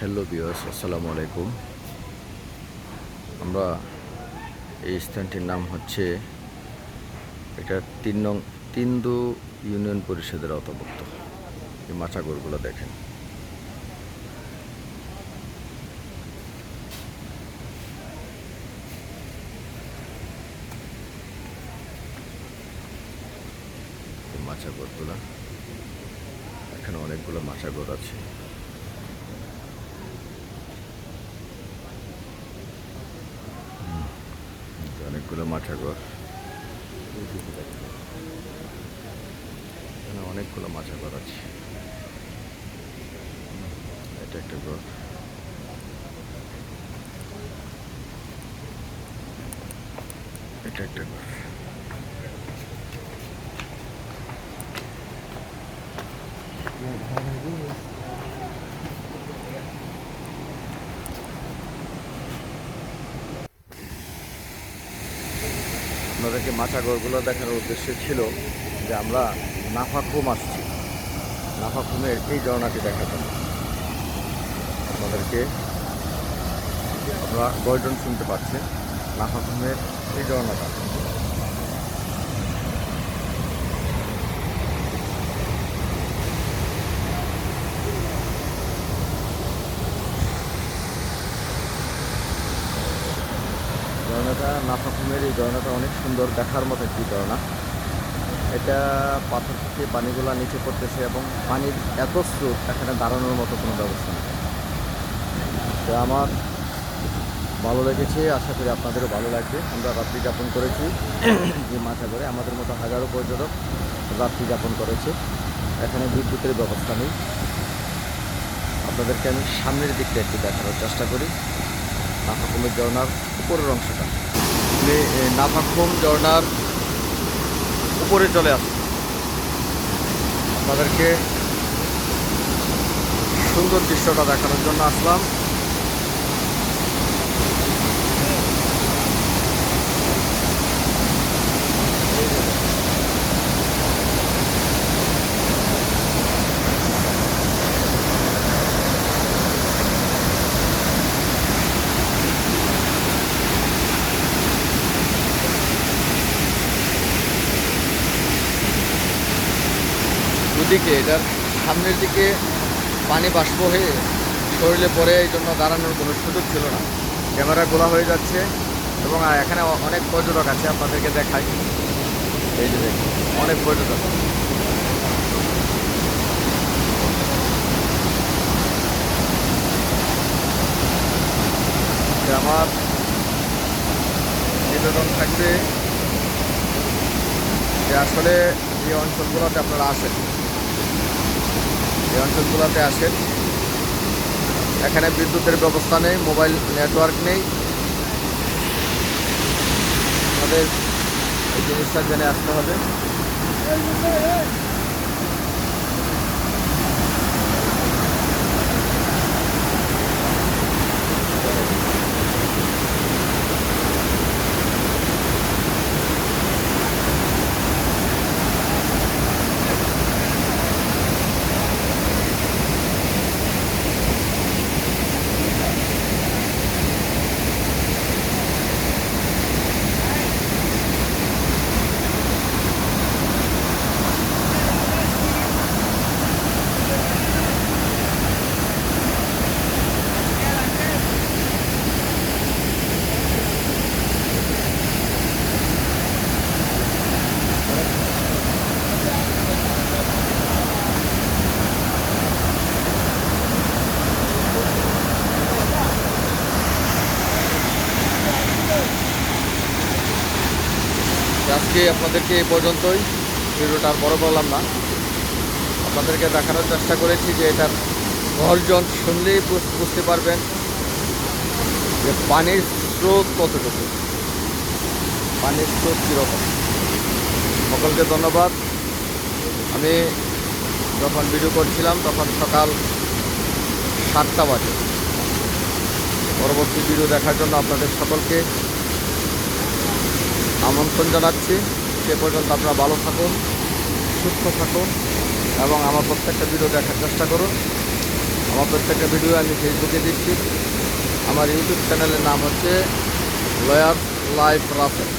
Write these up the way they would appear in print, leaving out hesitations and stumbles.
Hello viewers, আসসালামু আলাইকুম। আমরা এই স্থানটির নাম হচ্ছে, এটা 3 নং তিন্দু ইউনিয়ন পরিষদের আওতাভুক্ত। এই মাচাগরগুলো দেখেন। এই মাচাগরগুলো, এখানে অনেকগুলো মাচাগর আছে। অনেকগুলো মাচাগর, এখানে অনেকগুলো মাচাগর আছে। এটা একটা ঘর, এটা একটা ঘর। আপনাদেরকে মাচাগরগুলো দেখানোর উদ্দেশ্য ছিল যে আমরা নাফাখুম আসছি, নাফাখুমের এই ঝর্ণাটি দেখার জন্য। আপনাদেরকে আমরা গর্জন শুনতে পাচ্ছেন, নাফাখুমের এই ঝর্ণাটা। ঝর্ণাটা, নাফাখুমের এই ঝর্ণাটা অনেক সুন্দর, দেখার মতো একটি ঝর্ণা। এটা পাথর থেকে পানিগুলো নিচে পড়তেছে এবং পানির এত স্রোত, এখানে দাঁড়ানোর মতো কোনো ব্যবস্থা নেই। তো আমার ভালো লেগেছে, আশা করি আপনাদেরও ভালো লাগবে। আমরা রাত্রি যাপন করেছি যে মাচাগরে, আমাদের মতো হাজারো পর্যটক রাত্রি যাপন করেছে। এখানে বিদ্যুতের ব্যবস্থা নেই। আপনাদেরকে আমি সামনের দিকটা একটু দেখানোর চেষ্টা করি, নাফাখুমের ঝর্ণার উপরের অংশটা। নাফাখুম ঝর্ণার উপরে চলে আসে। আপনাদেরকে সুন্দর দৃশ্যটা দেখানোর জন্য আসলাম। দুদিকে, এটার সামনের দিকে পানি বাষ্প হয়ে শরীরে পড়ে, এই জন্য দাঁড়ানোর কোনো সুযোগ ছিল না। ক্যামেরা গোলা হয়ে যাচ্ছে এবং এখানে অনেক পর্যটক আছে, আপনাদেরকে দেখাই। এই যে দেখুন, অনেক পর্যটক। আমার নিবেদন থাকবে যে আসলে এই অঞ্চলগুলোতে আপনারা আসেন, এই অঞ্চলগুলোতে আসেন। এখানে বিদ্যুতের ব্যবস্থা নেই, মোবাইল নেটওয়ার্ক নেই। আমাদের এই জিনিসটা জেনে আসতে হবে। আজকে আপনাদেরকে এই পর্যন্তই, ভিডিওটা আর বড় করলাম না। আপনাদেরকে দেখানোর চেষ্টা করেছি যে এটার গর্জন শুনলেই বুঝতে পারবেন যে পানির স্রোত কতটুকু, পানির স্রোত কীরকম। সকলকে ধন্যবাদ। আমি যখন ভিডিও করছিলাম তখন সকাল 7টা বাজে। পরবর্তী ভিডিও দেখার জন্য আপনাদের সকলকে আমন্ত্রণ জানাচ্ছি। সে পর্যন্ত আপনারা ভালো থাকুন, সুস্থ থাকুন এবং আমার প্রত্যেকটা ভিডিও দেখার চেষ্টা করুন। আমার প্রত্যেকটা ভিডিও আমি ফেসবুকে দিচ্ছি। আমার ইউটিউব চ্যানেলের নাম হচ্ছে lawyers life Rasel.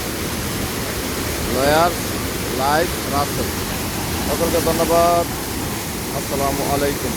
Lawyers life Rasel. সকলকে ধন্যবাদ। আসসালামু আলাইকুম।